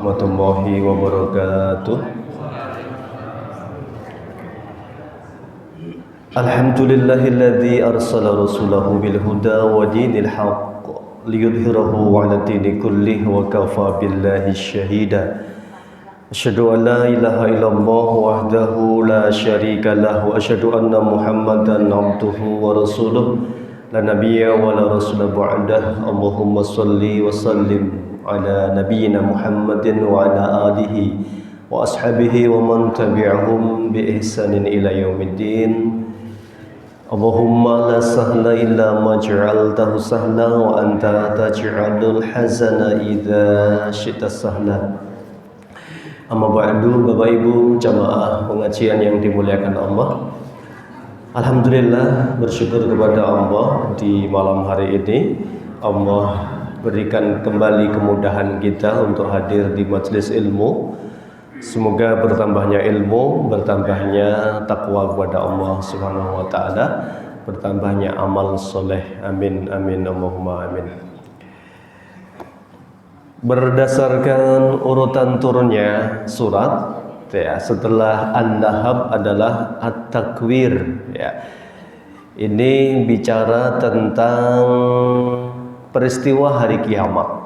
warahmatullahi wabarakatuh. Alhamdulillahilladzi arsala rasulahu bil huda wa dinil haqq liyudhhirahu 'ala dini kullih wa kafa billahi syahida. Asyhadu an la ilaha illallah wahdahu la syarika lahu wa asyhadu anna Muhammadan 'abduhu wa rasuluh la nabiyya wa la rasula ba'dah. Allahumma shalli wa sallim ala nabiyyina Muhammadin wa ala alihi wa ashabihi wa man tabi'ahum bi ihsanin ila yaumiddin. Allahumma la sahla illa ma ja'altahu sahla wa anta taj'alul hazana idza syi'ta sahla. Amma ba'du, Bapak Ibu jamaah pengajian yang dimuliakan Allah. Alhamdulillah, bersyukur kepada Allah di malam hari ini Allah berikan kembali kemudahan kita untuk hadir di majelis ilmu. Semoga bertambahnya ilmu, bertambahnya takwa kepada Allah Subhanahu wa taala, bertambahnya amal soleh. Amin amin Allahumma amin. Berdasarkan urutan turunnya surat ya, setelah An-Nahl adalah At-Takwir ya. Ini bicara tentang peristiwa hari kiamat.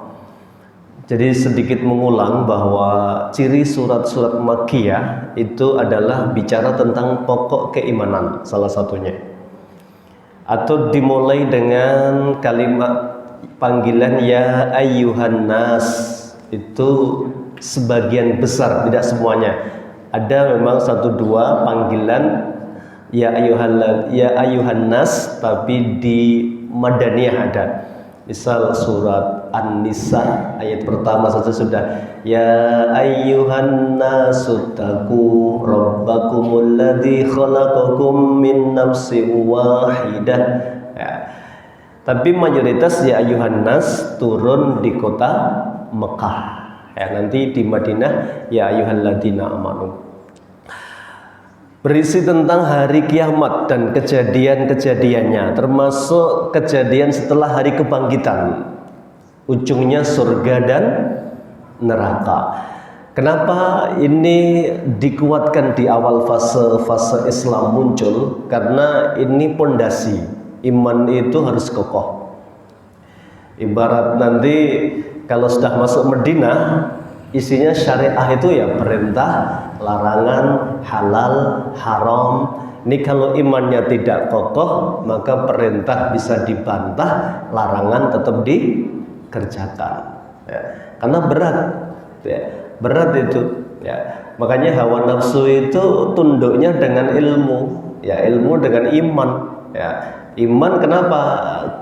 Jadi sedikit mengulang bahwa ciri surat-surat Makkiyah itu adalah bicara tentang pokok keimanan salah satunya. Atau dimulai dengan kalimat panggilan ya ayyuhan nas, itu sebagian besar, tidak semuanya. Ada memang satu dua panggilan ya ayyuhan nas, tapi di Madaniyah ada. Misal surat An-Nisa ayat pertama saja sudah ya ayyuhan nasu taqu rabbakumul ladzi khalaqakum min nafsin wahidah ya. Tapi mayoritas ya ayyuhan nas turun di kota Mekah ya. Nanti di Madinah ya ayyuhalladzina amanu. Berisi tentang hari kiamat dan kejadian-kejadiannya, termasuk kejadian setelah hari kebangkitan, ujungnya surga dan neraka. Kenapa ini dikuatkan di awal fase Islam muncul? Karena ini pondasi, iman itu harus kokoh. Ibarat nanti kalau sudah masuk Madinah, isinya syariah itu ya perintah, larangan, halal, haram. Ini kalau imannya tidak kokoh, maka perintah bisa dibantah, larangan tetap dikerjakan ya. Karena berat ya. Berat itu ya. Makanya hawa nafsu itu tunduknya dengan ilmu ya, ilmu dengan iman ya. Iman kenapa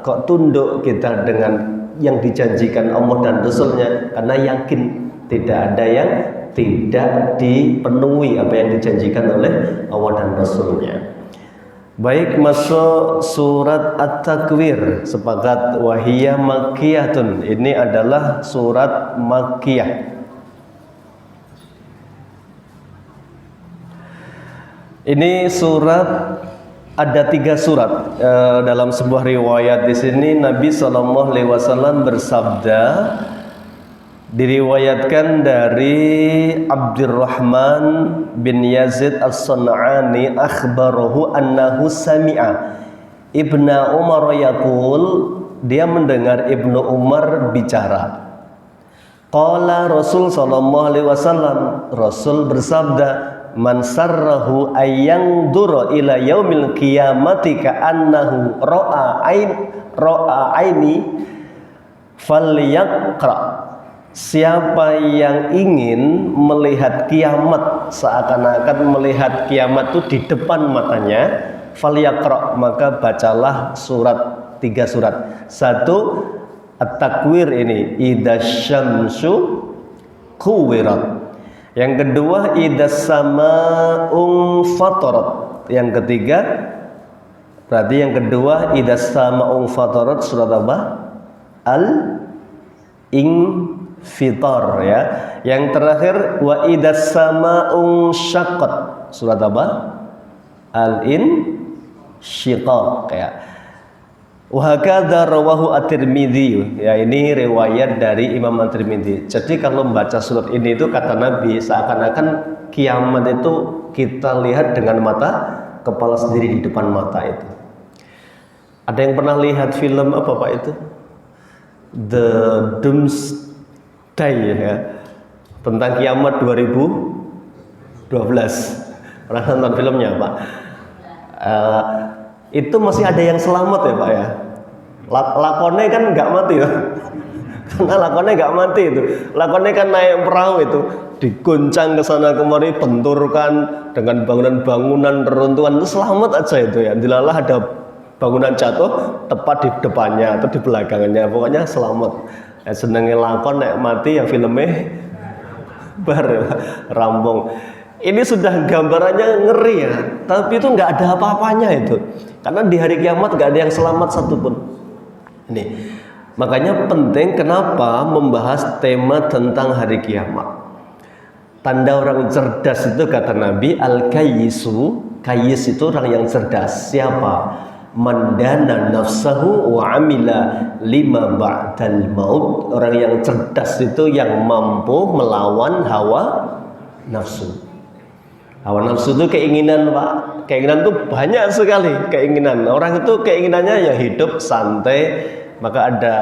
kok tunduk kita dengan yang dijanjikan Allah dan Rasulnya? Karena yakin tidak ada yang tidak dipenuhi apa yang dijanjikan oleh Allah dan Rasulnya. Baik, masuk surat At-Takwir. Sepakat wahiyah makkiyatun. Ini adalah surat Makkiyah. Ini surat, ada 3 surat dalam sebuah riwayat. Di sini Nabi SAW bersabda, diriwayatkan dari Abdurrahman bin Yazid As-San'ani akhbarahu annahu sami'a Ibnu Umar yaqul, dia mendengar Ibnu Umar bicara. Qala Rasul sallallahu alaihi wasallam, Rasul bersabda, man sarrahu ayyang dura ila yaumil qiyamati ka'annahu ra'a aini falyaqra. Siapa yang ingin melihat kiamat seakan-akan melihat kiamat itu di depan matanya, falyaqra, maka bacalah 3 surat. 1 At-Takwir, ini idzasyamsu kuwirat. Yang kedua idzas samaa'un fatarat. Yang ketiga, berarti yang kedua idzas samaa'un fatarat, surat apa? Al-Infitar ya. Yang terakhir wa idzas samaa'un syaqqat, surat apa? Al-Insyiqaq ya. Wa hakadza rawahu at-Tirmidzi. Ya, ini riwayat dari Imam At-Tirmidzi. Jadi kalau membaca surat ini itu kata Nabi seakan-akan kiamat itu kita lihat dengan mata kepala sendiri di depan mata itu. Ada yang pernah lihat film apa Pak itu? The Doomsday ya. Tentang kiamat 2012. Pernah nonton filmnya Pak? Itu masih ada yang selamat ya Pak ya. Lakonnya kan nggak mati ya. Karena lakonnya nggak mati itu. Lakonnya kan naik perahu itu, diguncang ke sana kemari, benturkan dengan bangunan-bangunan reruntuhan itu selamat aja itu ya. Dilalah ada bangunan jatuh tepat di depannya atau di belakangnya, pokoknya selamat. Ya, senengnya lakon naik mati ya filmnya bar rambung. Ini sudah gambarannya ngeri ya, tapi itu nggak ada apa-apanya itu. Karena di hari kiamat nggak ada yang selamat satupun. Ini makanya penting kenapa membahas tema tentang hari kiamat. Tanda orang cerdas itu kata Nabi al-kayyisu, kayyis itu orang yang cerdas. Siapa? Mandana nafsahu wa amila lima ba'dal maut. Orang yang cerdas itu yang mampu melawan hawa nafsu. Hawa nafsu itu keinginan Pak. Keinginan itu banyak sekali keinginan. Orang itu keinginannya ya hidup santai. Maka ada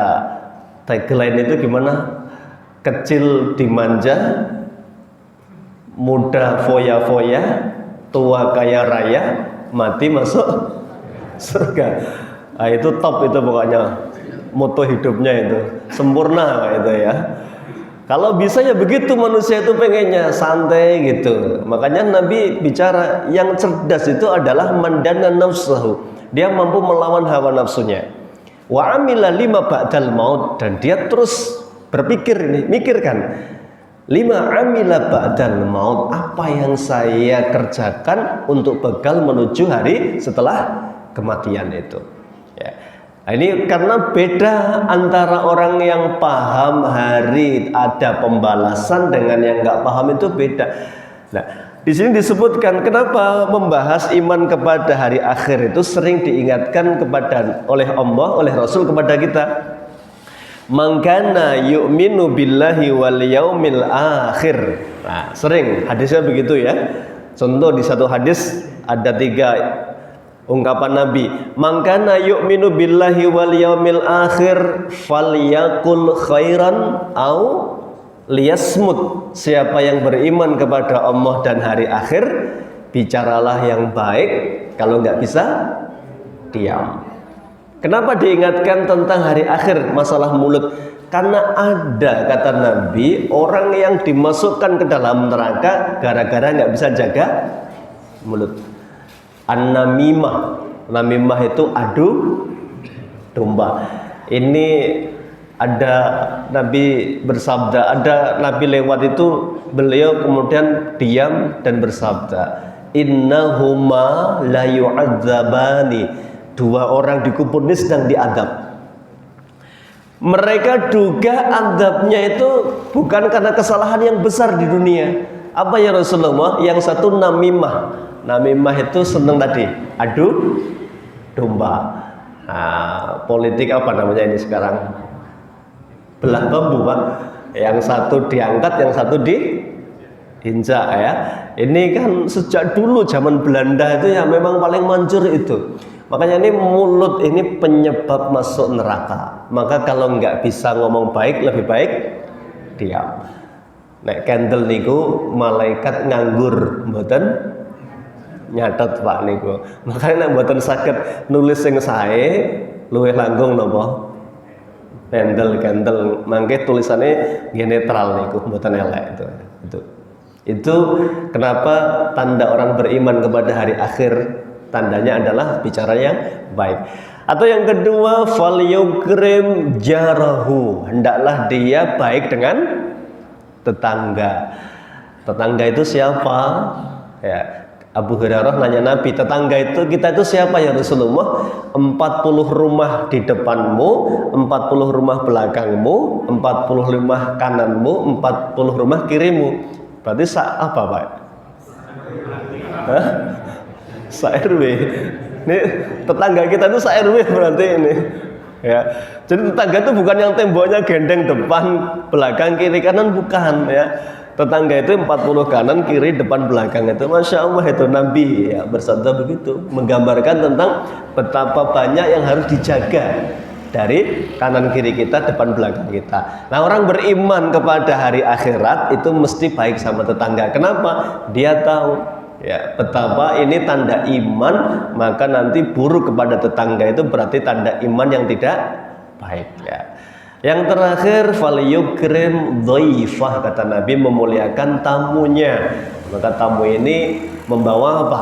tagline itu gimana? Kecil dimanja, muda foya-foya, tua kaya raya, mati masuk surga. Nah, itu top itu pokoknya moto hidupnya itu. Sempurna itu ya. Kalau bisa ya begitu manusia itu pengennya santai gitu. Makanya Nabi bicara yang cerdas itu adalah mandana nafsahu. Dia mampu melawan hawa nafsunya. Wa amila lima ba'dal maut, dan dia terus berpikir ini, mikirkan. Lima amila ba'dal maut, apa yang saya kerjakan untuk bekal menuju hari setelah kematian itu. Ya. Nah, ini karena beda antara orang yang paham hari ada pembalasan dengan yang nggak paham itu beda. Nah, di sini disebutkan kenapa membahas iman kepada hari akhir itu sering diingatkan oleh Allah, oleh Rasul kepada kita. Mangkana yu'minu billahi wal yaumil akhir. Nah, sering hadisnya begitu ya. Contoh di satu hadis ada 3 ungkapan Nabi, mangkana yu'minu billahi wal yaumil akhir falyakul khairan au liyasmut. Siapa yang beriman kepada Allah dan hari akhir, bicaralah yang baik, kalau nggak bisa diam. Kenapa diingatkan tentang hari akhir, masalah mulut? Karena ada kata Nabi orang yang dimasukkan ke dalam neraka gara-gara nggak bisa jaga mulut. An-namimah, namimah itu adu domba. Ini ada Nabi bersabda, ada Nabi lewat itu, beliau kemudian diam dan bersabda, innahuma la yu'adzabani. 2 orang di kubur ini sedang diadab. Mereka duga adabnya itu bukan karena kesalahan yang besar di dunia. Apa ya Rasulullah? Yang satu namimah. Namimah itu seneng tadi, adu domba. Nah, politik apa namanya ini sekarang? Belah bambu Pak. Yang satu diangkat, yang satu diinjak ya. Ini kan sejak dulu zaman Belanda itu ya memang paling manjur itu. Makanya ini mulut ini penyebab masuk neraka. Maka kalau nggak bisa ngomong baik, lebih baik diam. Nek candle niku malaikat nganggur mboten nyatet Pak niku. Makanya nek mboten saged nulis sing sae luwih langkung napa? Candle mangke tulisannya nggih netral niku mboten elek itu. Itu kenapa tanda orang beriman kepada hari akhir, tandanya adalah bicara yang baik. Atau yang kedua, falyukrim jarahu, hendaklah dia baik dengan tetangga. Tetangga itu siapa? Ya, Abu Hurairah nanya Nabi, tetangga itu kita itu siapa ya Rasulullah? 40 rumah di depanmu, 40 rumah belakangmu, 40 rumah kananmu, 40 rumah kirimu. Berarti apa Pak? Hah? Sa RW. Ini tetangga kita itu se-RW berarti ini. Ya. Jadi tetangga itu bukan yang temboknya gendeng depan, belakang, kiri, kanan, bukan ya. Tetangga itu 40 kanan, kiri, depan, belakang itu. Masya Allah itu Nabi ya, bersabda begitu, menggambarkan tentang betapa banyak yang harus dijaga dari kanan kiri kita, depan belakang kita. Nah, orang beriman kepada hari akhirat itu mesti baik sama tetangga. Kenapa? Dia tahu ya betapa ini tanda iman, maka nanti buruk kepada tetangga itu berarti tanda iman yang tidak baik ya. Yang terakhir, falyukrim dhaifah, kata Nabi, memuliakan tamunya. Maka tamu ini membawa apa?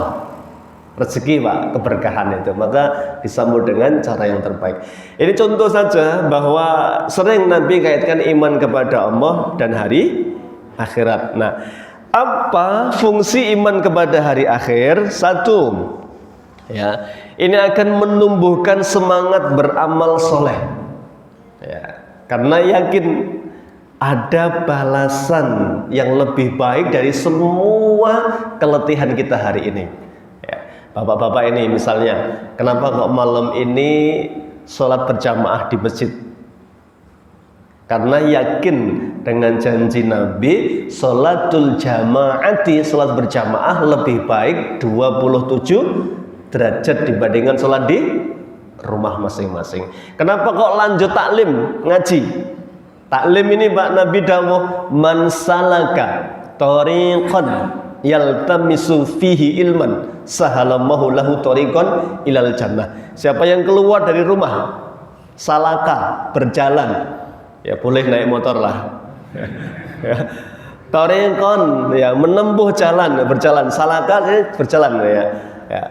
Rezeki, Pak, keberkahan itu. Maka disambut dengan cara yang terbaik. Ini contoh saja bahwa sering Nabi kaitkan iman kepada Allah dan hari akhirat. Nah, apa fungsi iman kepada hari akhir? Satu, ya, ini akan menumbuhkan semangat beramal soleh. Ya. Karena yakin ada balasan yang lebih baik dari semua keletihan kita hari ini. Ya. Bapak-bapak ini misalnya, kenapa kok malam ini sholat berjamaah di masjid? Karena yakin dengan janji Nabi, sholatul jamaati, sholat berjamaah lebih baik 27 derajat dibandingkan sholat di rumah masing-masing. Kenapa kok lanjut taklim ngaji? Taklim ini Pak Nabi dawuh, man salaka tariqan yaltamisu fihi ilman sahalallahu lahu tariqan ilal jannah. Siapa yang keluar dari rumah, salaka, berjalan, ya boleh naik motor lah. Tariqan, ya menempuh jalan, berjalan, salaka berjalan ya. Ya.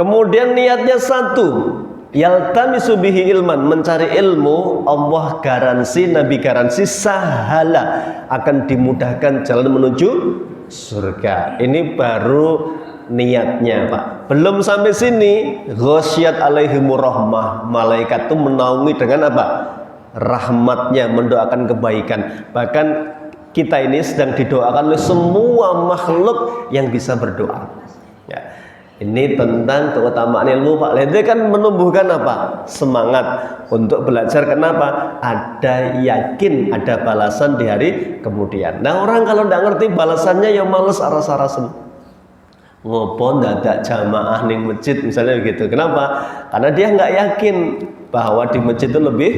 Kemudian niatnya satu, yaltamisu bihi ilman, mencari ilmu. Allah garansi, Nabi garansi, sahala, akan dimudahkan jalan menuju surga. Ini baru niatnya Pak. Belum sampai sini, ghasyiyat alaihimur rahmah, malaikat itu menaungi dengan apa? Rahmatnya, mendoakan kebaikan. Bahkan kita ini sedang didoakan oleh semua makhluk yang bisa berdoa ya. Ini tentang keutamaan ilmu Pak. Itu kan menumbuhkan apa? Semangat untuk belajar. Kenapa? Ada yakin ada balasan di hari kemudian. Nah, orang kalau tidak ngerti balasannya ya males aras-arasen. Ngopo dadak jamaah ning masjid misalnya begitu. Kenapa? Karena dia nggak yakin bahwa di masjid itu lebih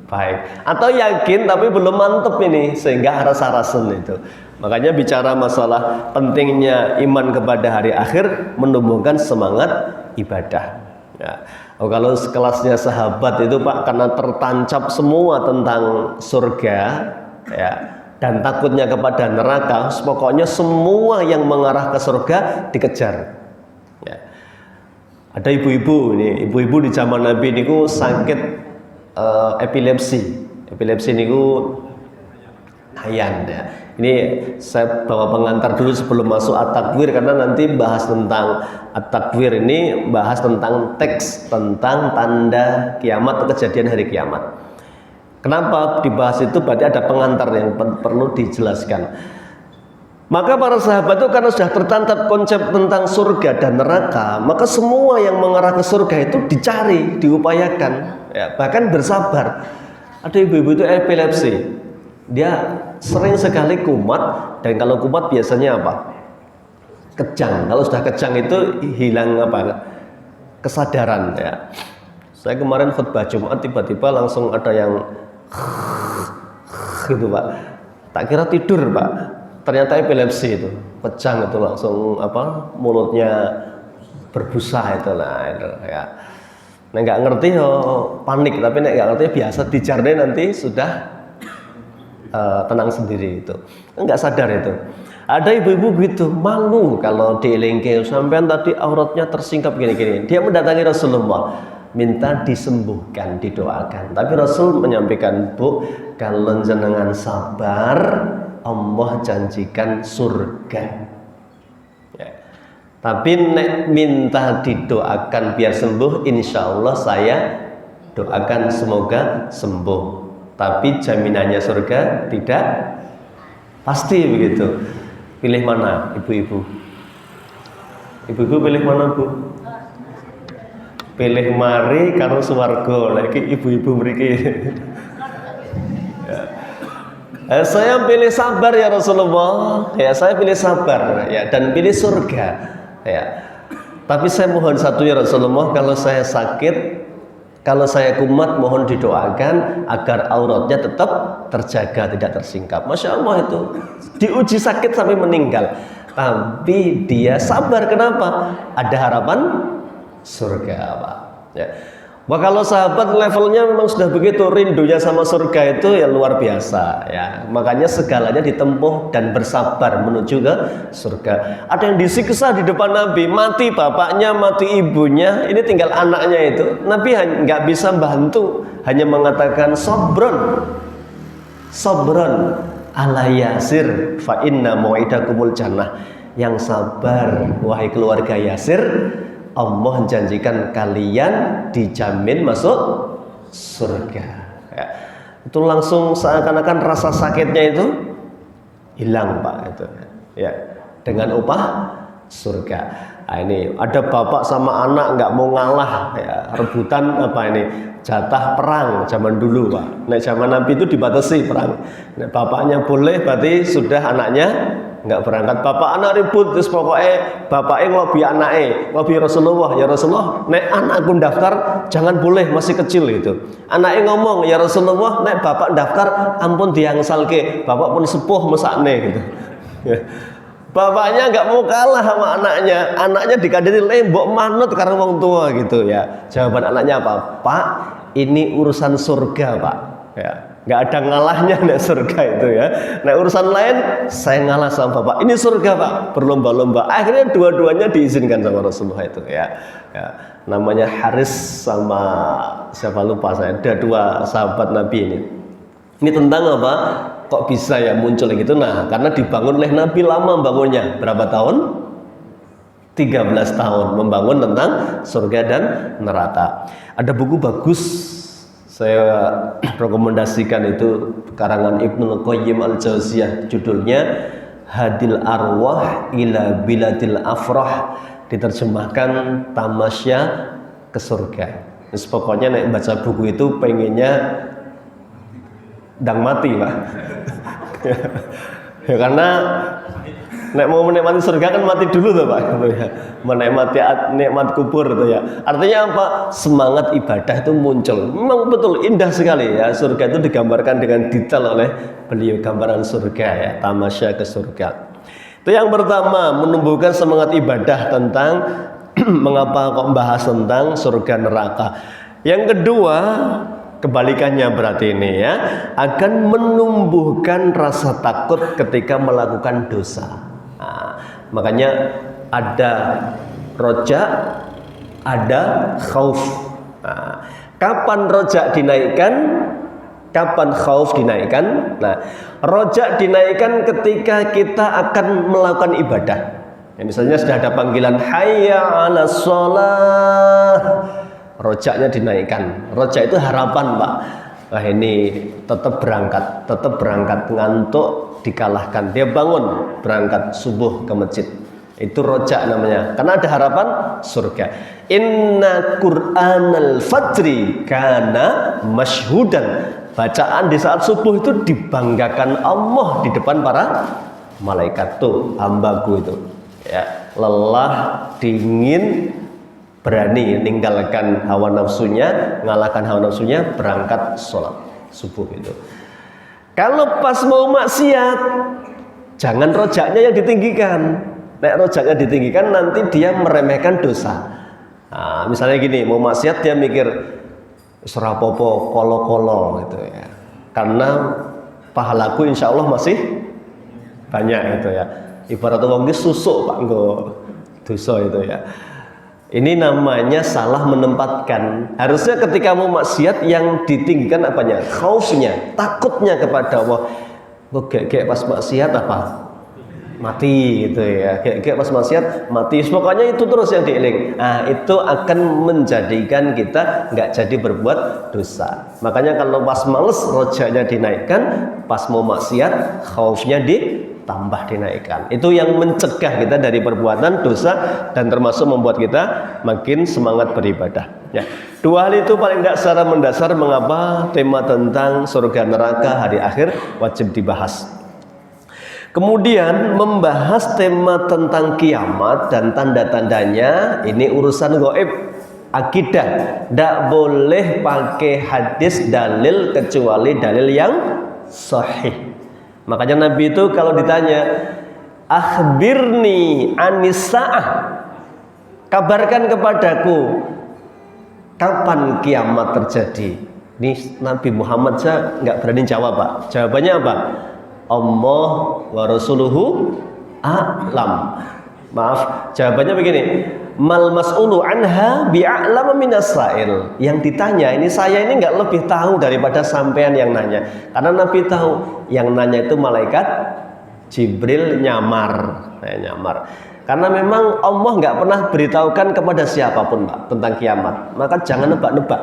baik. Atau yakin tapi belum mantep ini sehingga aras-arasen itu. Makanya bicara masalah pentingnya iman kepada hari akhir menumbuhkan semangat ibadah. Ya. Oh, kalau kelasnya sahabat itu Pak, karena tertancap semua tentang surga, ya, dan takutnya kepada neraka, pokoknya semua yang mengarah ke surga dikejar. Ya. Ada ibu-ibu ini, ibu-ibu di zaman Nabi niku sakit epilepsi. Epilepsi niku hayan ya. Ini saya bawa pengantar dulu sebelum masuk at-takwir, karena nanti bahas tentang at-takwir ini bahas tentang teks tentang tanda kiamat atau kejadian hari kiamat. Kenapa dibahas itu? Berarti ada pengantar yang perlu dijelaskan. Maka para sahabat itu karena sudah tertantap konsep tentang surga dan neraka, maka semua yang mengarah ke surga itu dicari, diupayakan, ya, bahkan bersabar. Ada ibu-ibu itu epilepsi, dia sering sekali kumat, dan kalau kumat biasanya apa? Kejang. Kalau sudah kejang itu hilang apa? Kesadaran ya. Saya kemarin khutbah Jumat tiba-tiba langsung ada yang gitu Pak. Tak kira tidur Pak. Ternyata epilepsi itu. Kejang itu langsung apa? Mulutnya berbusa itu lah itu ya. Nah, nggak ngerti panik, tapi nggak ngerti biasa dijarne nanti sudah tenang sendiri itu, enggak sadar itu. Ada ibu-ibu begitu, malu kalau dielingke, sampean tadi auratnya tersingkap gini-gini. Dia mendatangi Rasulullah, minta disembuhkan, didoakan. Tapi Rasul menyampaikan, Bu, kalau jenengan sabar, Allah janjikan surga. Ya. Tapi nek minta didoakan biar sembuh, insya Allah saya doakan semoga sembuh. Tapi jaminannya surga tidak pasti begitu. Pilih mana ibu-ibu? Ibu-ibu pilih mana Bu? pilih mari karo swarga. Lagi ibu-ibu mriki. Saya pilih sabar ya Rasulullah. Ya, saya pilih sabar ya dan pilih surga. Ya. Tapi saya mohon satu ya Rasulullah, kalau saya sakit, kalau saya kumat, mohon didoakan agar auratnya tetap terjaga, tidak tersingkap. Masya Allah itu diuji sakit sampai meninggal, tapi dia sabar. Kenapa? Ada harapan surga, Pak. Ya. Wah, kalau sahabat levelnya memang sudah begitu, rindunya sama surga itu ya luar biasa ya. Makanya segalanya ditempuh dan bersabar menuju ke surga. Ada yang disiksa di depan Nabi, mati bapaknya, mati ibunya, ini tinggal anaknya itu. Nabi nggak bisa bantu, hanya mengatakan sabron, sabron ala Yasir fa inna mau'idakumul jannah. Yang sabar wahai keluarga Yasir, Allah menjanjikan kalian dijamin masuk surga. Ya. Itu langsung seakan-akan rasa sakitnya itu hilang, Pak. Itu, ya, dengan upah surga. Nah, ini ada bapak sama anak nggak mau ngalah, ya, rebutan apa ini jatah perang zaman dulu, Pak. Nah, zaman Nabi itu dibatasi perang. Nah, bapaknya boleh, berarti sudah anaknya nggak berangkat. Bapak anak ribut, terus pokoknya bapaknya ngelobi anaknya, ngelobi Rasulullah, ya Rasulullah, nek anakku daftar jangan boleh, masih kecil itu. Anaknya ngomong, ya Rasulullah, nek bapak daftar ampun diangsalke, bapak pun sepuh mesakne gitu. Bapaknya nggak mau kalah sama anaknya, anaknya dikadeni lembok manut karena wong tua gitu ya. Jawaban anaknya apa? Pak, ini urusan surga, Pak. Ya. Nggak ada ngalahnya nek surga itu ya. Nah urusan lain saya ngalah sama bapak. Ini surga, Pak, berlomba-lomba. Akhirnya dua-duanya diizinkan sama Rasulullah itu ya. Ya. Namanya Haris sama siapa lupa saya. Ada dua sahabat Nabi ini. Ini tentang apa? Kok bisa ya muncul gitu? Nah karena dibangun oleh Nabi lama bangunnya. Berapa tahun? 13 tahun membangun tentang surga dan neraka. Ada buku bagus, saya rekomendasikan itu karangan Ibnul Qayyim Al-Jauziyah, judulnya Hadil Arwah ila Biladil Afrah, diterjemahkan Tamasya ke Surga. Terus pokoknya nek baca buku itu pengennya ndang mati, Pak. Ya, karena nek mau menikmati surga kan mati dulu tuh, Pak, gitu ya. Menikmati nikmat kubur tuh ya. Artinya apa? Semangat ibadah itu muncul. Memang betul indah sekali ya. Surga itu digambarkan dengan detail oleh beliau, gambaran surga ya, tamasya ke surga. Itu yang pertama, menumbuhkan semangat ibadah tentang mengapa kok bahas tentang surga neraka. Yang kedua, kebalikannya berarti ini ya, akan menumbuhkan rasa takut ketika melakukan dosa. Nah, makanya ada roja, ada khauf. Nah, kapan roja dinaikkan? Kapan khauf dinaikkan? Nah, roja dinaikkan ketika kita akan melakukan ibadah. Ya, misalnya sudah ada panggilan hayya 'alas shalah, rojaknya dinaikkan. Rojak itu harapan, Pak. Wah, ini tetap berangkat, ngantuk dikalahkan. Dia bangun, berangkat subuh ke masjid. Itu rojak namanya. Karena ada harapan surga. Inna Qur'anal fajri kana masyhudan. Bacaan di saat subuh itu dibanggakan Allah di depan para malaikat. Tuh hambaku itu. Ya, lelah, dingin, berani meninggalkan hawa nafsunya, mengalahkan hawa nafsunya, berangkat sholat subuh itu. Kalau pas mau maksiat, jangan rojaknya yang ditinggikan. Nek rojaknya ditinggikan nanti dia meremehkan dosa. Nah, misalnya gini, mau maksiat dia mikir serapopo kolo-kolo gitu ya. Karena pahalaku insya Allah masih banyak gitu ya. Ibarat wong susuk Pak nggo dosa itu ya. Ini namanya salah menempatkan. Harusnya ketika mau maksiat yang ditinggikan apanya? Khaufnya, takutnya kepada Allah. Kok kayak pas maksiat apa? Mati gitu ya. Kayak pas maksiat mati. Pokoknya itu terus yang dieling. Nah, itu akan menjadikan kita nggak jadi berbuat dosa. Makanya kalau pas males rojaknya dinaikkan, pas mau maksiat khaufnya ditambah dinaikkan. Itu yang mencegah kita dari perbuatan dosa dan termasuk membuat kita makin semangat beribadah. Ya. Dua hal itu paling tidak secara mendasar mengapa tema tentang surga neraka hari akhir wajib dibahas. Kemudian membahas tema tentang kiamat dan tanda-tandanya, ini urusan gaib, akidah. Tidak boleh pakai hadis dalil kecuali dalil yang sahih. Makanya Nabi itu kalau ditanya, akhbirni anis sa'ah, kabarkan kepadaku kapan kiamat terjadi. Ini Nabi Muhammad saja nggak berani jawab, Pak. Jawabannya apa? Allah wa rasuluhu a'lam. Maaf, jawabannya begini, mal mas'ulu anha bi'a'lam minas sa'il. Yang ditanya ini, saya ini nggak lebih tahu daripada sampean yang nanya. Karena Nabi tahu yang nanya itu malaikat Jibril nyamar. Karena memang Allah nggak pernah beritahukan kepada siapapun, Pak, tentang kiamat. Maka jangan nebak-nebak.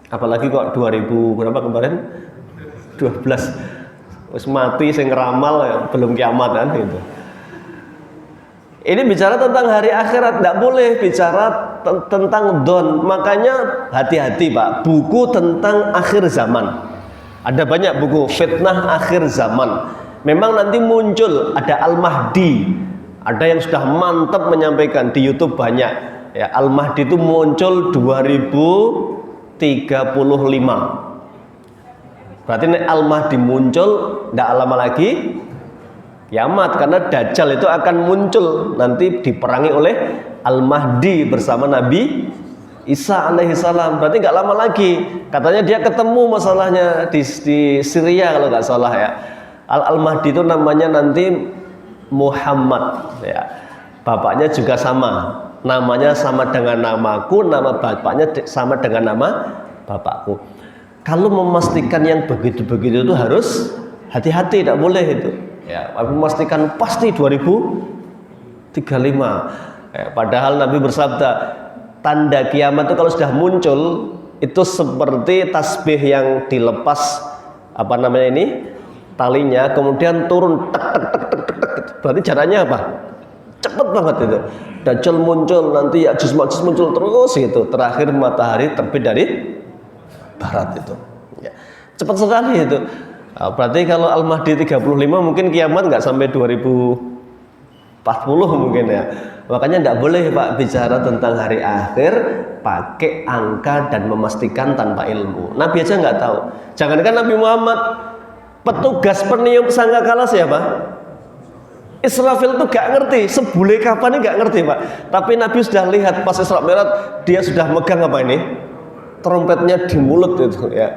Apalagi kok 2000 berapa kemarin? 12. Wis mati sing ngeramal ya, belum kiamat kan gitu. Ini bicara tentang hari akhirat, tidak boleh bicara tentang don. Makanya hati-hati, Pak. Buku tentang akhir zaman. Ada banyak buku fitnah akhir zaman. Memang nanti muncul ada Al-Mahdi. Ada yang sudah mantap menyampaikan di YouTube banyak. Ya, Al-Mahdi itu muncul 2035. Berarti Al-Mahdi muncul tidak lama lagi kiamat, karena Dajjal itu akan muncul nanti diperangi oleh Al-Mahdi bersama Nabi Isa alaihissalam. Berarti nggak lama lagi. Katanya dia ketemu masalahnya di Syria kalau nggak salah ya. Al-Mahdi itu namanya nanti Muhammad ya. Bapaknya juga sama. Namanya sama dengan namaku, nama bapaknya sama dengan nama bapakku. Kalau memastikan yang begitu-begitu itu harus hati-hati, tidak boleh itu. Ya, memastikan pasti 2035. Ya, padahal Nabi bersabda, tanda kiamat itu kalau sudah muncul itu seperti tasbih yang dilepas talinya, kemudian turun tek tek tek tek tek tek. Berarti jaraknya apa? Cepet banget itu. Dajjal muncul, nanti Ya'juj Ma'juj muncul terus gitu. Terakhir matahari terbit dari barat itu ya. Cepat sekali itu. Nah, berarti kalau Al-Mahdi 35 mungkin kiamat nggak sampai 2040 mungkin ya. Makanya tidak boleh, Pak, bicara tentang hari akhir pakai angka dan memastikan tanpa ilmu. Nabi aja nggak tahu. Jangankan Nabi Muhammad, petugas peniup sangkakala siapa? Israfil itu gak ngerti, sebule kapan ini gak ngerti, Pak. Tapi Nabi sudah lihat pas Isra Mi'raj, dia sudah megang apa ini? Trompetnya di mulut itu ya,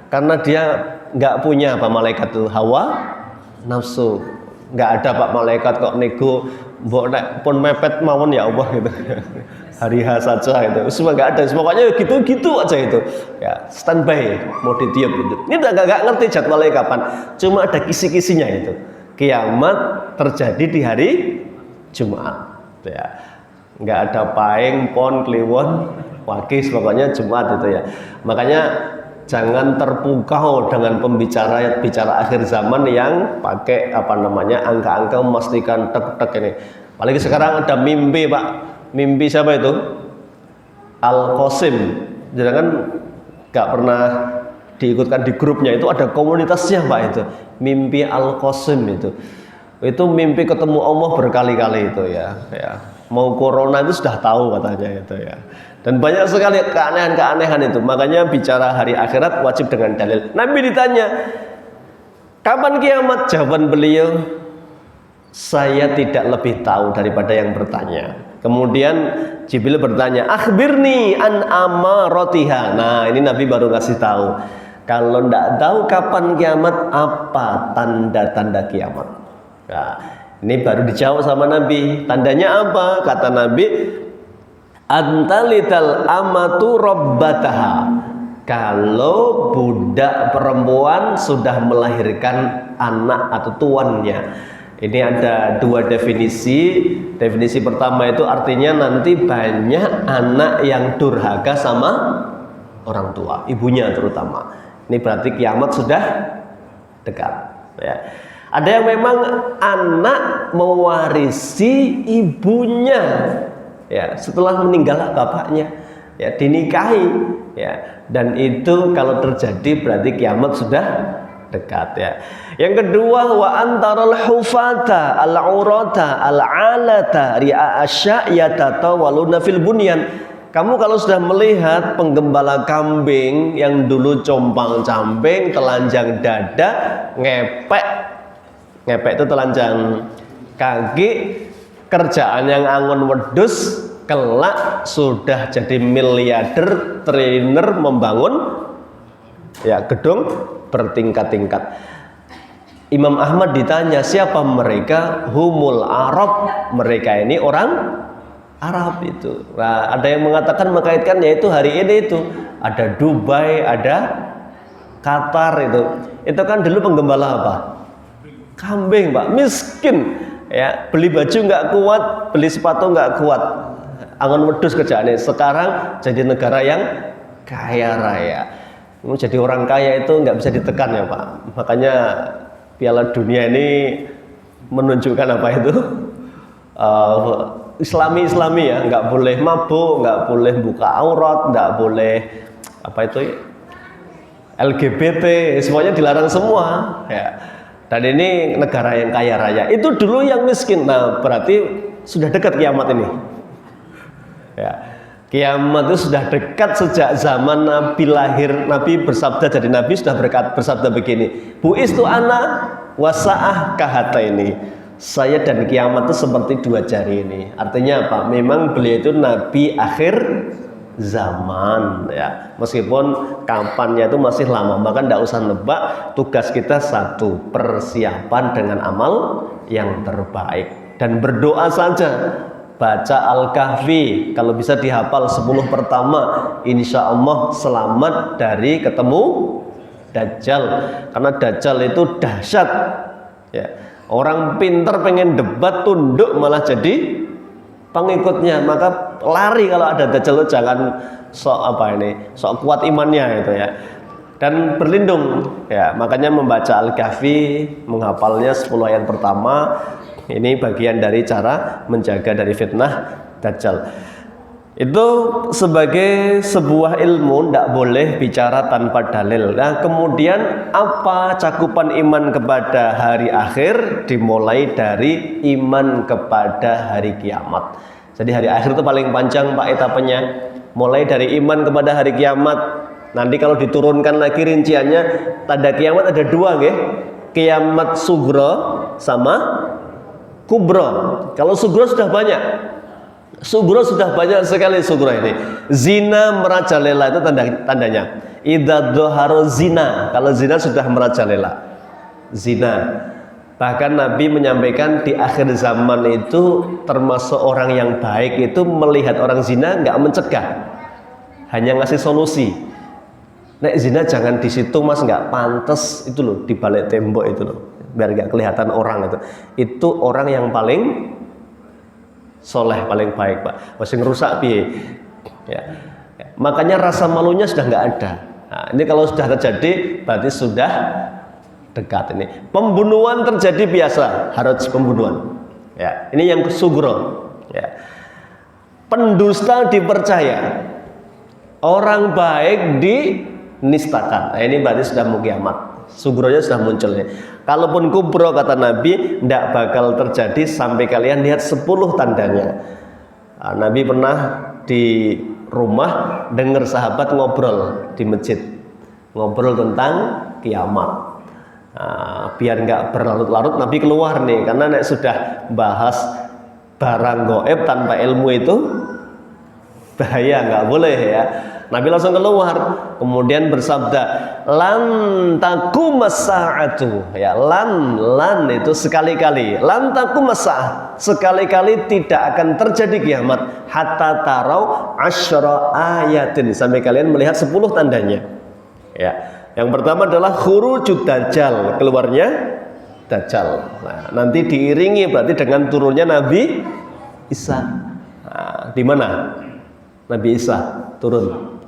karena dia nggak punya malaikat itu hawa nafsu, nggak ada Pak malaikat kok nego mbok nek pun mepet mawon ya Allah gitu. Hari H saja itu semua nggak ada, pokoknya gitu aja itu ya, standby mau ditiup gitu. Ini nggak ngerti jadwalnya kapan, cuma ada kisi-kisinya itu kiamat terjadi di hari Jumat ya, nggak ada paing pon kliwon Wakis, pokoknya Jumat itu ya. Makanya jangan terpukau dengan bicara akhir zaman yang pakai angka-angka memastikan tek-tek ini. Apalagi sekarang ada mimpi, Pak. Mimpi siapa itu? Al-Qasim. Jangan nggak pernah diikutkan di grupnya, itu ada komunitasnya, Pak, itu. Mimpi Al-Qasim itu. Itu mimpi ketemu Allah berkali-kali itu ya. Mau corona itu sudah tahu katanya itu ya. Dan banyak sekali keanehan-keanehan itu. Makanya bicara hari akhirat wajib dengan dalil. Nabi ditanya, kapan kiamat? Jawaban beliau, saya tidak lebih tahu daripada yang bertanya. Kemudian Jibril bertanya, akhbirni an amaratiha. Nah, ini Nabi baru kasih tahu. Kalau tidak tahu kapan kiamat, apa tanda-tanda kiamat? Nah, ini baru dijawab sama Nabi. Tandanya apa? Kata Nabi, antalital amatu rabbataha. Kalau budak perempuan sudah melahirkan anak atau tuannya. Ini ada dua definisi. Definisi pertama itu artinya nanti banyak anak yang durhaka sama orang tua, ibunya terutama. Ini berarti kiamat sudah dekat ya. Ada yang memang anak mewarisi ibunya ya setelah meninggal bapaknya, ya dinikahi ya, dan itu kalau terjadi berarti kiamat sudah dekat ya. Yang kedua, wa antaral hufata al-urata al-alata ri'a asya'yata tawaluna fil bunyan. Kamu kalau sudah melihat penggembala kambing yang dulu compang-camping, telanjang dada, ngepek itu telanjang kaki, kerjaan yang angon wedus, kelak sudah jadi miliarder, trainer membangun ya gedung bertingkat-tingkat. Imam Ahmad ditanya siapa mereka, humul Arab, mereka ini orang Arab itu. Nah, ada yang mengatakan mengkaitkan yaitu hari ini itu ada Dubai, ada Qatar itu kan dulu penggembala apa? Kambing, Pak, miskin ya, beli baju nggak kuat, beli sepatu nggak kuat, angon wedus kerjaannya. Sekarang jadi negara yang kaya raya. Jadi orang kaya itu nggak bisa ditekan ya, Pak. Makanya Piala Dunia ini menunjukkan apa itu Islami ya, nggak boleh mabuk, nggak boleh buka aurat, nggak boleh apa itu LGBT, semuanya dilarang semua ya. Dan ini negara yang kaya raya. Itu dulu yang miskin. Nah, berarti sudah dekat kiamat ini. Ya. Kiamat itu sudah dekat sejak zaman Nabi lahir. Nabi bersabda, jadi Nabi sudah bersabda begini. Bu'istu ana wasa'ah kahata ini. Saya dan kiamat itu seperti dua jari ini. Artinya apa? Memang beliau itu Nabi akhir zaman ya, meskipun kapannya itu masih lama, maka tidak usah nebak. Tugas kita satu, persiapan dengan amal yang terbaik dan berdoa saja. Baca Al-Kahfi, kalau bisa dihafal 10 pertama, insya Allah selamat dari ketemu Dajjal, karena Dajjal itu dahsyat ya. Orang pinter pengen debat tunduk malah jadi pengikutnya, maka lari kalau ada Dajjal. Jangan sok sok kuat imannya itu ya, dan berlindung ya. Makanya membaca Al-Kahfi, menghafalnya 10 ayat pertama, ini bagian dari cara menjaga dari fitnah Dajjal. Itu sebagai sebuah ilmu, tidak boleh bicara tanpa dalil. Nah, kemudian apa cakupan iman kepada hari akhir? Dimulai dari iman kepada hari kiamat. Jadi hari akhir itu paling panjang, Pak, etapenya. Mulai dari iman kepada hari kiamat. Nanti kalau diturunkan lagi rinciannya, tanda kiamat ada dua, nggih. Kiamat sugro sama kubro. Kalau sugro sudah banyak. Sugro sudah banyak sekali sugro ini. Zina merajalela itu tandanya. Idza dhahara zina. Kalau zina sudah merajalela. Zina. Bahkan Nabi menyampaikan di akhir zaman itu termasuk orang yang baik itu melihat orang zina nggak mencegah, hanya ngasih solusi. Nek zina jangan di situ mas, nggak pantas itu loh, di balik tembok itu loh, biar nggak kelihatan orang itu. Itu orang yang paling soleh, paling baik, Pak. Masih ngerusak piye ya. Makanya rasa malunya sudah nggak ada. Nah, ini kalau sudah terjadi berarti sudah dekat ini. Pembunuhan terjadi biasa, harus pembunuhan ya. Ini yang sugro ya. Pendusta dipercaya, orang baik dinistakan. Nah, ini berarti sudah mau kiamat. Sugronya sudah muncul nih. Kalaupun kubro kata Nabi tidak bakal terjadi sampai kalian lihat 10 tandanya. Nah, Nabi pernah di rumah dengar sahabat ngobrol di masjid, ngobrol tentang kiamat. Nah, biar nggak berlarut-larut Nabi keluar nih, karena nek sudah bahas barang goib tanpa ilmu itu bahaya, nggak boleh ya. Nabi langsung keluar, kemudian bersabda, lan taqumas sa'atu ya, lan itu sekali-kali, lan taqumas sa'ah, sekali-kali tidak akan terjadi kiamat hatta tarau asyra ayatin, sampai kalian melihat 10 tandanya ya. Yang pertama adalah khurujud dajjal, keluarnya Dajjal. Nah, nanti diiringi berarti dengan turunnya Nabi Isa. Nah, di mana Nabi Isa turun?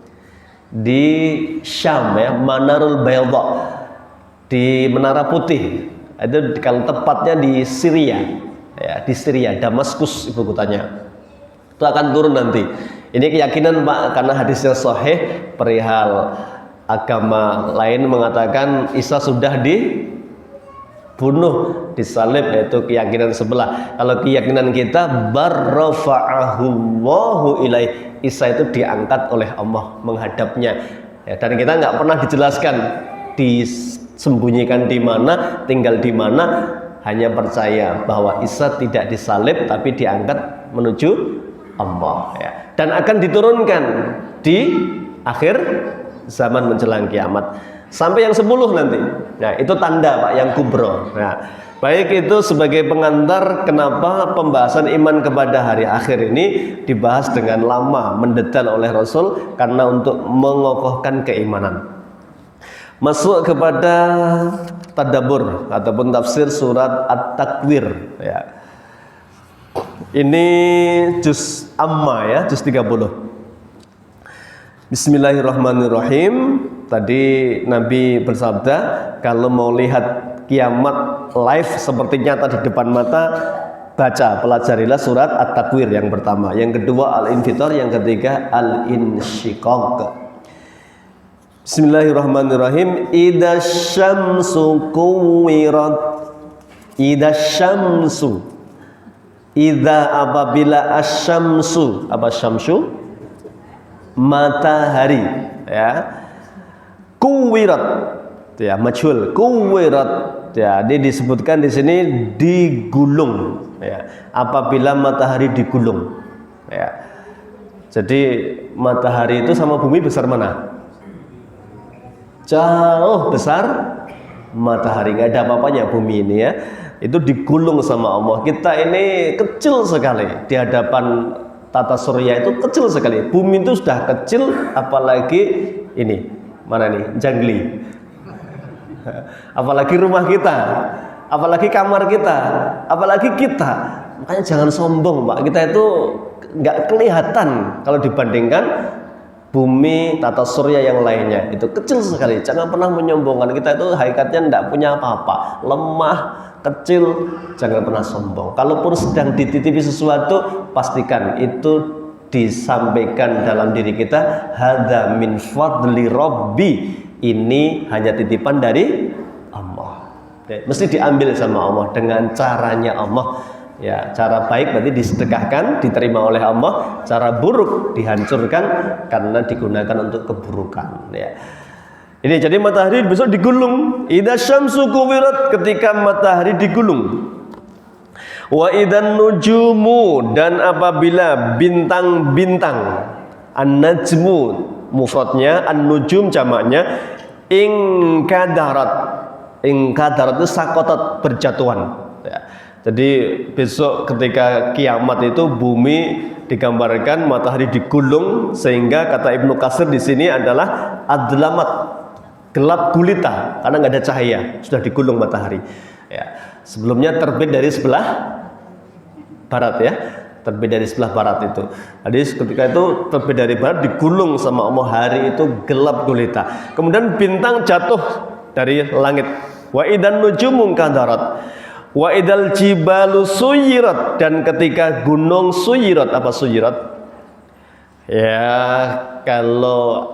Di Syam ya, Manarul Bayda, di Menara Putih. Itu kalau tepatnya di Syria, ya, di Syria, Damaskus ibu kotanya. Itu akan turun nanti. Ini keyakinan Pak, karena hadisnya sahih perihal agama lain mengatakan Isa sudah dibunuh, disalib, yaitu keyakinan sebelah. Kalau keyakinan kita barrafa'ahullahu ilaih, Isa itu diangkat oleh Allah menghadapnya. Ya, dan kita nggak pernah dijelaskan disembunyikan di mana, tinggal di mana, hanya percaya bahwa Isa tidak disalib tapi diangkat menuju Allah, ya. Dan akan diturunkan di akhir zaman menjelang kiamat sampai yang 10 nanti. Nah, itu tanda Pak yang kubro. Nah, baik itu sebagai pengantar kenapa pembahasan iman kepada hari akhir ini dibahas dengan lama, mendetail oleh Rasul, karena untuk mengokohkan keimanan. Masuk kepada tadabbur ataupun tafsir surat At-Takwir, ya. Ini juz amma, ya, juz 30. Bismillahirrahmanirrahim. Tadi Nabi bersabda, kalau mau lihat kiamat live seperti nyata di depan mata, baca, pelajarilah surat At-Takwir yang pertama, yang kedua Al-Infitar, yang ketiga Al-Insyiqaq. Bismillahirrahmanirrahim. Idasyamsu kuwirat. Idasyamsu. Idza apabila asyamsu, apa syamsu? Matahari, ya. Kuwirat, ya, majhul, kuwirat. Ya, ini disebutkan di sini digulung, ya. Apabila matahari digulung, ya. Jadi matahari itu sama bumi besar mana? Jauh besar matahari, nggak ada apa-apanya bumi ini, ya. Itu digulung sama Allah. Kita ini kecil sekali di hadapan tata surya, itu kecil sekali. Bumi itu sudah kecil, apalagi ini, mana nih, jangli. Apalagi rumah kita, apalagi kamar kita, apalagi kita. Makanya jangan sombong Pak, kita itu nggak kelihatan kalau dibandingkan bumi tata surya yang lainnya. Itu kecil sekali. Jangan pernah menyombongkan. Kita itu hakikatnya tidak punya apa-apa, lemah, kecil. Jangan pernah sombong. Kalaupun sedang dititipi sesuatu, pastikan itu disampaikan dalam diri kita, hadza min fadli rabbi, ini hanya titipan dari Allah. Mesti diambil sama Allah dengan caranya Allah. Ya, cara baik berarti disedekahkan, diterima oleh Allah. Cara buruk dihancurkan karena digunakan untuk keburukan, ya. Ini jadi matahari besok digulung. Idza syamsu kuwirat, ketika matahari digulung. Wa idan nujumu, dan apabila bintang-bintang, an-najmu mufradnya, an-nujum jamaknya, ingkadarat. Ingkadarat itu sakotat, berjatuhan, ya. Jadi besok ketika kiamat itu bumi digambarkan matahari digulung, sehingga kata Ibnu Katsir di sini adalah adlamat, gelap gulita karena nggak ada cahaya, sudah digulung matahari. Ya. Sebelumnya terbit dari sebelah barat, ya, terbit dari sebelah barat itu. Jadi ketika itu terbit dari barat digulung sama Allah, hari itu gelap gulita. Kemudian bintang jatuh dari langit. Wa idan nujumun kadarat. Wa idal jibalu suyirat, dan ketika gunung suyirat. Apa suyirat? Ya, kalau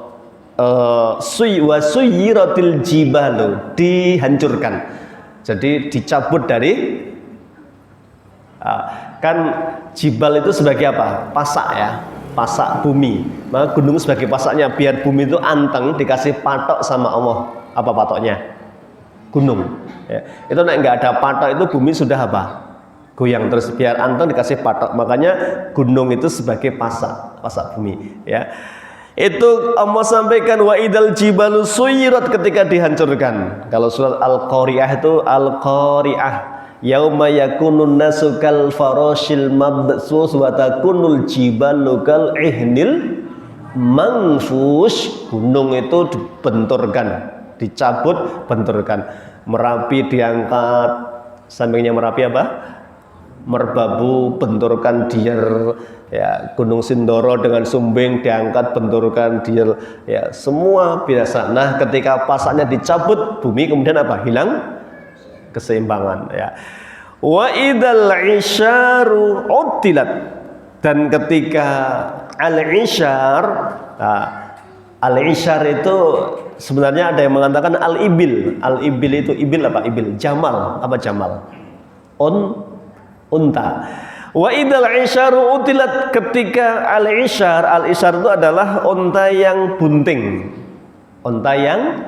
wa suyiratil jibalu, dihancurkan. Jadi dicabut dari kan jibal itu sebagai apa? Pasak, ya, pasak bumi. Maka gunung sebagai pasaknya, biar bumi itu anteng, dikasih patok sama Allah. Apa patoknya? Gunung, ya. Itu nek nggak ada patok itu bumi sudah apa? Goyang terus. Biar anteng dikasih patok. Makanya gunung itu sebagai pasak, pasak bumi, ya. Itu Allah sampaikan wa idal jibalu suyirat, ketika dihancurkan. Kalau surat Al-Qari'ah itu Al-Qari'ah, yauma yakunun nasu kal farashil mabsus wa takunul jibalu kal ihnil manfush. Gunung itu dibenturkan, dicabut, benturkan. Merapi diangkat, sampingnya Merapi apa? Merbabu, benturkan dier, ya. Gunung Sindoro dengan Sumbing diangkat, benturkan dier, ya. Semua biasa. Nah, ketika pasaknya dicabut, bumi kemudian apa? Hilang keseimbangan ya. Wa idzal isyaru utilat, dan ketika al-isyar, nah, al-isyar itu sebenarnya ada yang mengatakan al-ibil. Al-ibil itu ibil apa? Ibil. Jamal apa jamal? Unta. Wa idzal isyaru utilat, ketika al-isyar itu adalah unta yang bunting, unta yang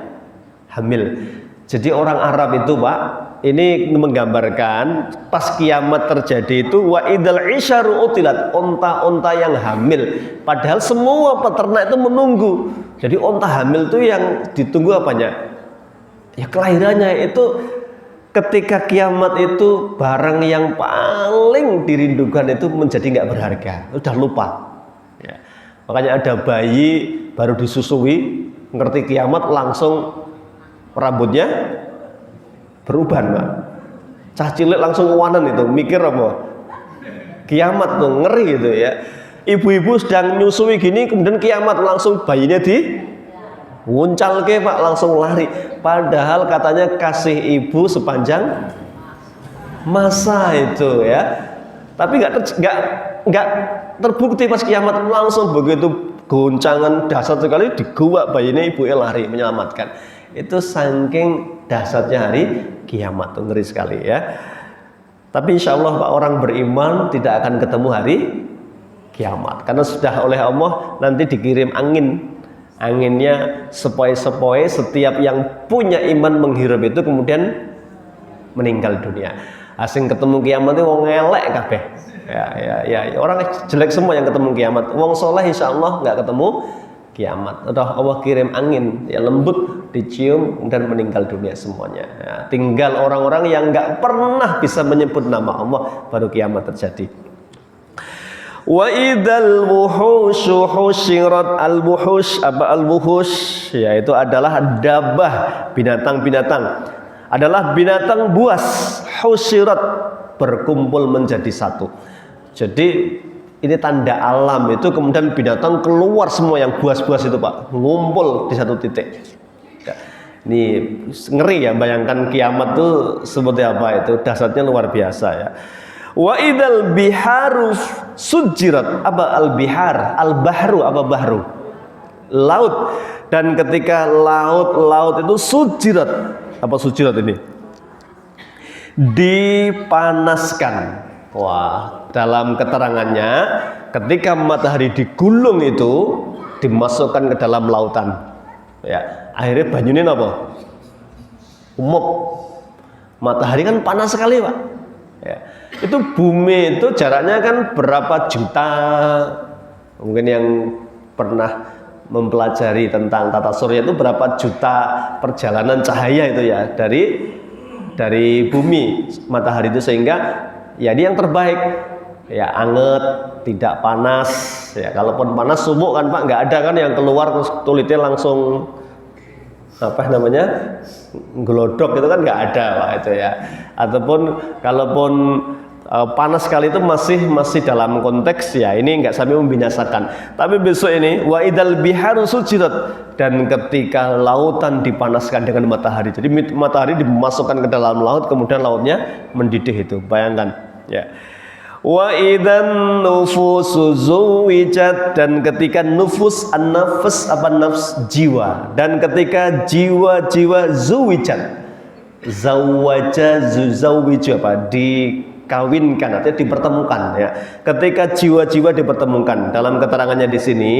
hamil. Jadi orang Arab itu Pak, ini menggambarkan pas kiamat terjadi itu wa idzal isyaru utilat, unta-unta yang hamil. Padahal semua peternak itu menunggu. Jadi unta hamil itu yang ditunggu apanya? Ya kelahirannya. Itu ketika kiamat itu barang yang paling dirindukan itu menjadi nggak berharga, udah lupa ya. Makanya ada bayi baru disusui, ngerti kiamat langsung rambutnya berubah Mbak. Cah cilik langsung wanan itu, mikir apa? Kiamat tuh, ngeri gitu ya. Ibu-ibu sedang nyusui gini, kemudian kiamat langsung bayinya di wuncal ke Pak, langsung lari. Padahal katanya kasih ibu sepanjang masa itu ya. Tapi nggak terbukti pas kiamat, langsung begitu goncangan dahsyat sekali di gua bayinya, ibunya lari menyelamatkan. Itu saking dahsyatnya hari kiamat tuh, ngeri sekali ya. Tapi insya Allah Pak, orang beriman tidak akan ketemu hari kiamat, karena sudah oleh Allah nanti dikirim anginnya sepoi-sepoi. Setiap yang punya iman menghirup itu kemudian meninggal dunia. Asing ketemu kiamat itu wong elek kabeh ya, orang jelek semua yang ketemu kiamat. Wong soleh insya Allah nggak ketemu kiamat. Udah Allah kirim angin ya lembut, dicium dan meninggal dunia semuanya ya. Tinggal orang-orang yang nggak pernah bisa menyebut nama Allah, baru kiamat terjadi. Wa idzal wuhushu husyirat, al-wuhush apa al-wuhush ya, itu adalah dabah, binatang-binatang, adalah binatang buas, husyirat, berkumpul menjadi satu. Jadi ini tanda alam itu, kemudian binatang keluar semua yang buas-buas itu Pak, ngumpul di satu titik ya. Ini ngeri ya, bayangkan kiamat itu seperti apa, itu dahsyatnya luar biasa ya. Wa idzal biharu sujirat, apa al-bihar, al-bahru apa bahru? Laut. Dan ketika laut itu sujirat, apa sujirat ini? Dipanaskan. Wah, dalam keterangannya ketika matahari digulung itu dimasukkan ke dalam lautan ya, akhirnya banyunin apa? Umuk. Matahari kan panas sekali Pak ya. Itu bumi itu jaraknya kan berapa juta, mungkin yang pernah mempelajari tentang tata surya itu berapa juta perjalanan cahaya itu ya dari bumi matahari itu, sehingga ya dia yang terbaik ya, anget, tidak panas ya. Kalaupun panas sumuk kan Pak, nggak ada kan yang keluar kulitnya langsung apa namanya gelodok, itu kan nggak ada Pak itu ya. Ataupun kalaupun panas sekali itu masih dalam konteks ya ini nggak sampai membinasakan. Tapi besok ini wa idzal biharu sujirat, dan ketika lautan dipanaskan dengan matahari. Jadi matahari dimasukkan ke dalam laut, kemudian lautnya mendidih itu. Bayangkan ya. Wa idzan nufusu zuwijat, dan ketika nufus, an-nafs apa nafs, jiwa, dan ketika jiwa-jiwa zuwijat, zawaja zuzawiju apa dikawinkan, artinya dipertemukan ya. Ketika jiwa-jiwa dipertemukan, dalam keterangannya di sini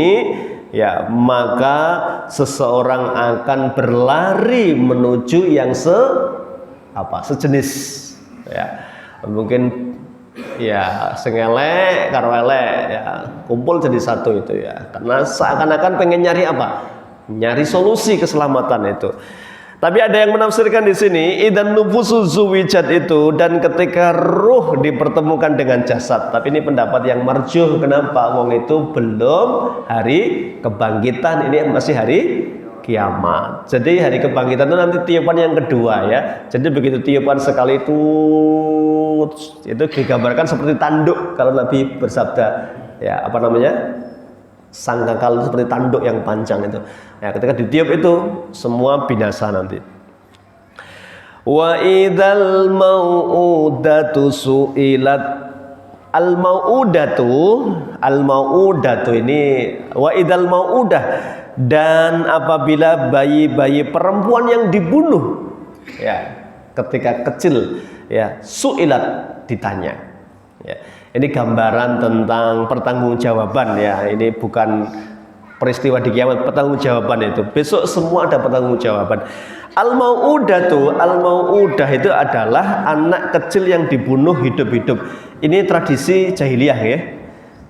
ya, maka seseorang akan berlari menuju yang sejenis ya. Mungkin ya sengelek karo elek ya, kumpul jadi satu itu ya, karena seakan-akan pengen nyari apa? Nyari solusi keselamatan itu. Tapi ada yang menafsirkan di sini idan nufusu zuwijat itu, dan ketika ruh dipertemukan dengan jasad. Tapi ini pendapat yang marjuh. Kenapa? Wong itu belum hari kebangkitan, ini masih hari kiamat. Jadi hari kebangkitan itu nanti tiupan yang kedua ya. Jadi begitu tiupan sekali itu digambarkan seperti tanduk, kalau Nabi bersabda ya, apa namanya, sangkakal itu seperti tanduk yang panjang itu ya. Ketika ditiup itu semua binasa nanti. Wa idzal mau'udatu su'ilat. Al-mau'udatu ini wa idzal mau'udah, dan apabila bayi-bayi perempuan yang dibunuh ya ketika kecil ya, su'ilat, ditanya ya. Ini gambaran tentang pertanggungjawaban ya. Ini bukan peristiwa di kiamat, pertanggungjawaban itu. Besok semua ada pertanggungjawaban. Al-mau'udah itu adalah anak kecil yang dibunuh hidup-hidup. Ini tradisi jahiliyah ya.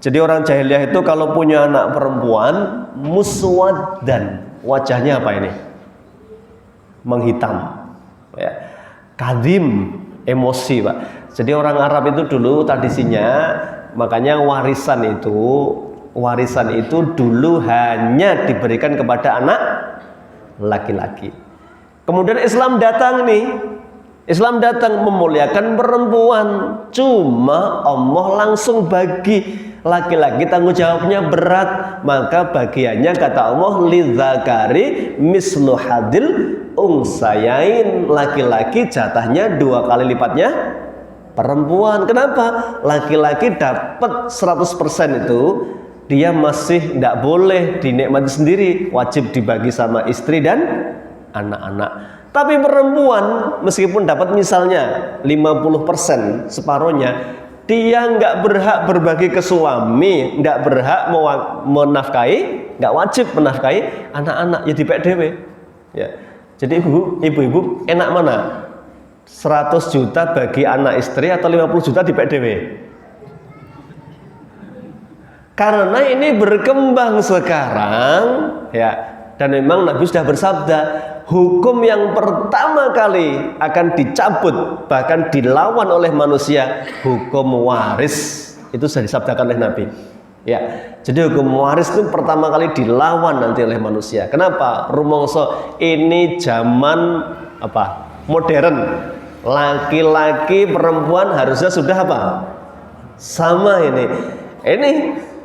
Jadi orang jahiliyah itu kalau punya anak perempuan muswaddan, wajahnya apa ini? Menghitam ya. Kadhim, emosi Pak. Jadi orang Arab itu dulu tradisinya, makanya warisan itu dulu hanya diberikan kepada anak laki-laki. Kemudian Islam datang memuliakan perempuan, cuma Allah langsung bagi laki-laki, tanggung jawabnya berat, maka bagiannya kata Allah lidzakari mislu hadil unsayain, laki-laki jatahnya 2 kali lipatnya perempuan. Kenapa? Laki-laki dapat 100% itu dia masih tidak boleh dinikmati sendiri, wajib dibagi sama istri dan anak-anak. Tapi perempuan meskipun dapat misalnya 50%, separohnya, dia nggak berhak berbagi ke suami, nggak berhak menafkahi, nggak wajib menafkahi anak-anak, ya dipek dhewe ya. Jadi ibu-ibu enak mana? 100 juta bagi anak istri atau 50 juta dipek dhewe? Karena ini berkembang sekarang ya, dan memang Nabi sudah bersabda, hukum yang pertama kali akan dicabut bahkan dilawan oleh manusia, hukum waris. Itu sudah disabdakan oleh Nabi ya. Jadi hukum waris itu pertama kali dilawan nanti oleh manusia. Kenapa? Rumangsa ini zaman apa? Modern. Laki-laki perempuan harusnya sudah apa? Sama ini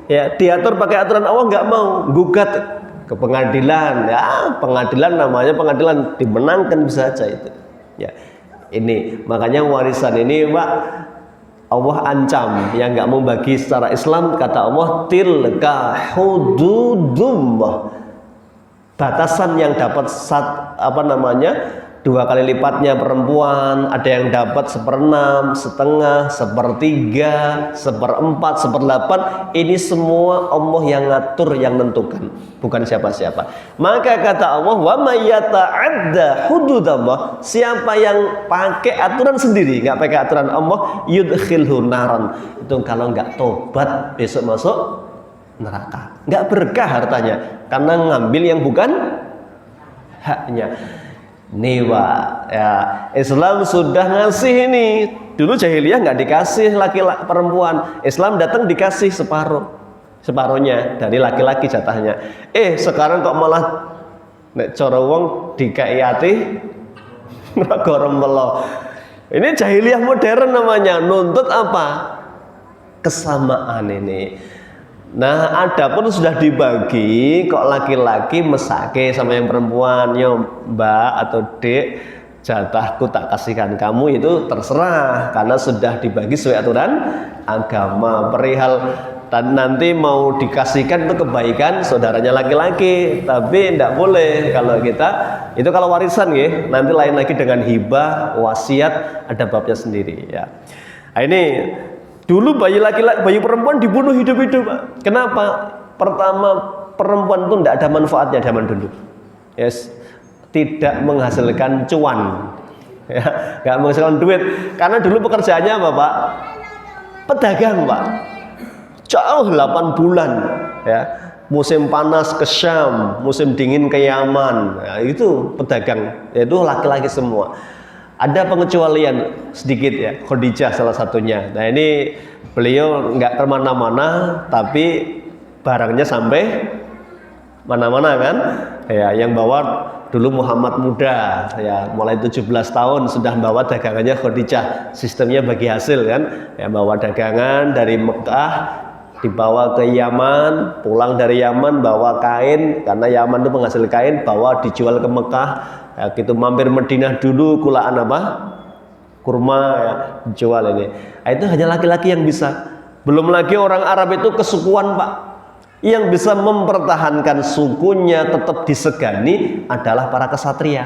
ya, diatur pakai aturan Allah, nggak mau, gugat ke pengadilan ya. Pengadilan namanya pengadilan, dimenangkan bisa saja itu ya. Ini makanya warisan ini Pak, Allah ancam yang nggak mau bagi secara Islam, kata Allah tilka hududullah, batasan yang dapat 2 kali lipatnya perempuan, ada yang dapat 1/6, setengah, 1/3, 1/4, 1/8. Ini semua Allah yang ngatur, yang nentukan, bukan siapa-siapa. Maka kata Allah, wa may yata'adda hududallah, siapa yang pakai aturan sendiri, nggak pakai aturan Allah, yudkhilhu naran, itu kalau nggak tobat besok masuk neraka, nggak berkah hartanya karena ngambil yang bukan haknya. Niwa ya, Islam sudah ngasih ini. Dulu jahiliyah nggak dikasih laki-laki perempuan, Islam datang dikasih separohnya dari laki-laki jatahnya. Sekarang kok malah nek cara wong dikaiati gorong melo. Ini jahiliyah modern namanya, nuntut apa? Kesamaan ini. Nah, adapun sudah dibagi, kok laki-laki mesake sama yang perempuan, yo Mbak atau Dek, jatahku tak kasihkan kamu, itu terserah karena sudah dibagi sesuai aturan agama. Perihal nanti mau dikasihkan itu kebaikan saudaranya laki-laki, tapi tidak boleh kalau kita itu kalau warisan ya, nanti lain lagi dengan hibah, wasiat, ada babnya sendiri ya. Nah, ini dulu bayi laki-laki, bayi perempuan dibunuh hidup-hidup. Kenapa? Pertama, perempuan itu tidak ada manfaatnya zaman dulu. Yes, tidak menghasilkan cuan, ya, nggak menghasilkan duit. Karena dulu pekerjaannya apa Pak? Pedagang Pak. Jauh 8 bulan, ya. Musim panas ke Syam, musim dingin ke Yaman. Ya, itu pedagang, yaitu laki-laki semua. Ada pengecualian sedikit ya, Khadijah salah satunya. Nah ini beliau nggak kemana-mana, tapi barangnya sampai mana-mana kan. Ya, yang bawa dulu Muhammad muda, ya mulai 17 tahun sudah bawa dagangannya Khadijah. Sistemnya bagi hasil kan, ya bawa dagangan dari Mekah dibawa ke Yaman, pulang dari Yaman bawa kain karena Yaman itu penghasil kain, bawa dijual ke Mekah. Ya, gitu mampir Madinah dulu kulaan apa? Kurma ya, jual ini. Nah, itu hanya laki-laki yang bisa. Belum lagi orang Arab itu kesukuan, Pak. Yang bisa mempertahankan sukunya tetap disegani adalah para kesatria.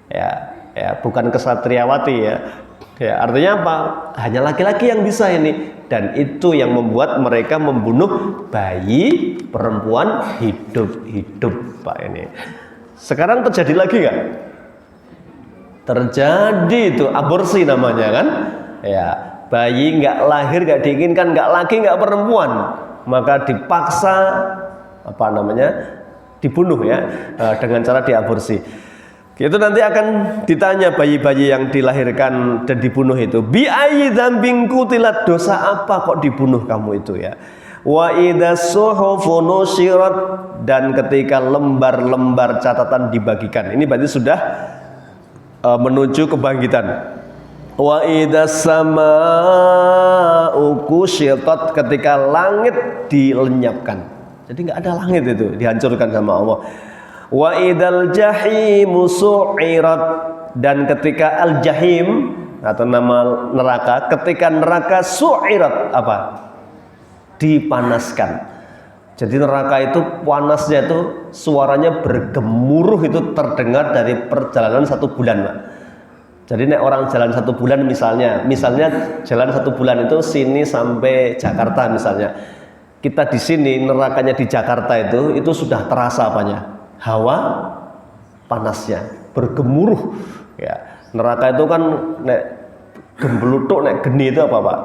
Ya, bukan kesatriawati ya. Ya, artinya apa? Hanya laki-laki yang bisa ini, dan itu yang membuat mereka membunuh bayi perempuan hidup-hidup, Pak ini. Sekarang terjadi lagi nggak? Terjadi, itu aborsi namanya kan? Ya, bayi nggak lahir, nggak diinginkan, nggak laki nggak perempuan, maka dipaksa apa namanya? Dibunuh ya, dengan cara diaborsi. Itu nanti akan ditanya bayi-bayi yang dilahirkan dan dibunuh itu, bi ayyi dzambin qutilat, dosa apa kok dibunuh kamu itu ya. Wa idza suhufu nusyirat, dan ketika lembar-lembar catatan dibagikan. Ini berarti sudah menuju kebangkitan. Wa idza samaa'u kusyitat, ketika langit dilenyapkan. Jadi nggak ada langit, itu dihancurkan sama Allah. Wa idzal jahimu su'irat, dan ketika al-jahim atau nama neraka, ketika neraka su'irat apa? Dipanaskan. Jadi neraka itu panasnya itu suaranya bergemuruh, itu terdengar dari perjalanan 1 bulan, Pak. Jadi nek orang jalan 1 bulan misalnya jalan 1 bulan itu sini sampai Jakarta misalnya. Kita di sini, nerakanya di Jakarta itu sudah terasa apanya? Hawa panasnya bergemuruh ya. Neraka itu kan nek gemblutuk, nek geni itu apa, Pak?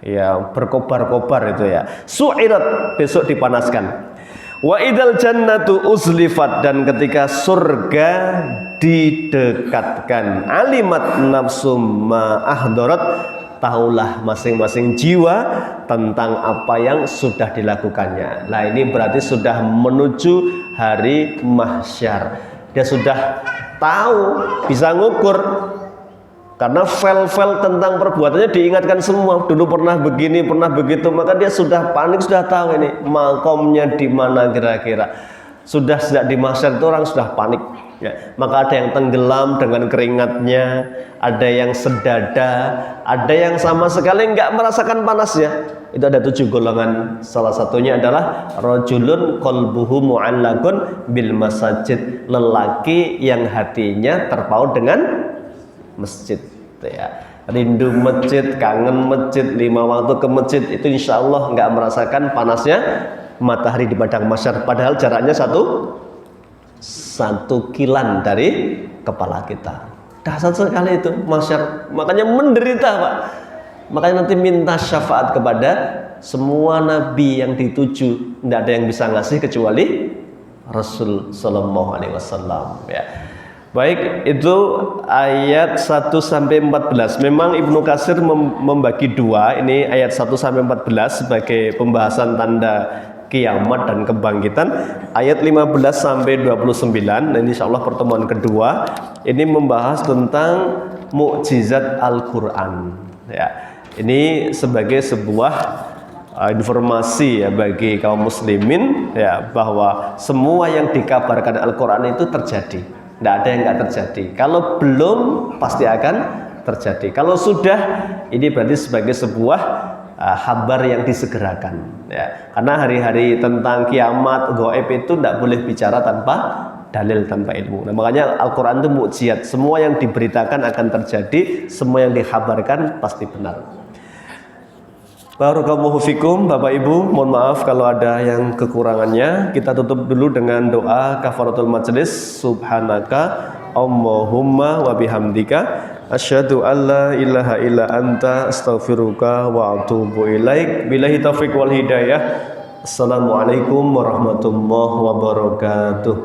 Ya, berkobar-kobar itu ya. Su'irat, besok dipanaskan. Wa idzal jannatu uzlifat, dan ketika surga didekatkan. Alimat nafsum ma ahdarat, tahulah masing-masing jiwa tentang apa yang sudah dilakukannya. Nah, ini berarti sudah menuju hari mahsyar. Dia sudah tahu, bisa ngukur, karena file-file tentang perbuatannya diingatkan semua. Dulu pernah begini, pernah begitu, maka dia sudah panik, sudah tahu ini makomnya di mana kira-kira. Sudah sejak di mahsyar itu orang sudah panik. Ya, maka ada yang tenggelam dengan keringatnya, ada yang sedada, ada yang sama sekali nggak merasakan panasnya. Itu ada 7 golongan. Salah satunya adalah rajulun qalbuhu mu'allaqun bil masajid, lelaki yang hatinya terpaut dengan masjid. Ya, rindu masjid, kangen masjid, 5 waktu ke masjid, itu insya Allah nggak merasakan panasnya matahari di padang mahsyar. Padahal jaraknya satu kilan dari kepala kita. Dahsyat sekali itu mahsyar. Makanya menderita, Pak. Makanya nanti minta syafaat kepada semua nabi yang dituju. Tidak ada yang bisa ngasih kecuali Rasul Sallallahu Alaihi Wasallam. Ya. Baik, itu ayat 1 sampai 14. Memang Ibnu Katsir membagi 2. Ini ayat 1 sampai 14 sebagai pembahasan tanda kiamat dan kebangkitan. Ayat 15 sampai 29, dan insyaallah pertemuan kedua ini membahas tentang mukjizat Al-Qur'an. Ya. Ini sebagai sebuah informasi ya bagi kaum muslimin ya, bahwa semua yang dikabarkan Al-Qur'an itu terjadi. Tidak ada yang nggak terjadi. Kalau belum, pasti akan terjadi. Kalau sudah, ini berarti sebagai sebuah kabar yang disegerakan ya. Karena hari-hari tentang kiamat, gaib itu tidak boleh bicara tanpa dalil, tanpa ilmu. Nah, makanya Al-Quran itu mukjizat. Semua yang diberitakan akan terjadi, semua yang dikhabarkan pasti benar. Barakallahu fikum, Bapak Ibu, mohon maaf kalau ada yang kekurangannya. Kita tutup dulu dengan doa kafaratul majlis. Subhanaka Allahumma wa bihamdika asyhadu an la ilaha illa anta astaghfiruka wa atubu ilaik. Billahi taufiq wal hidayah. Assalamualaikum warahmatullahi wabarakatuh.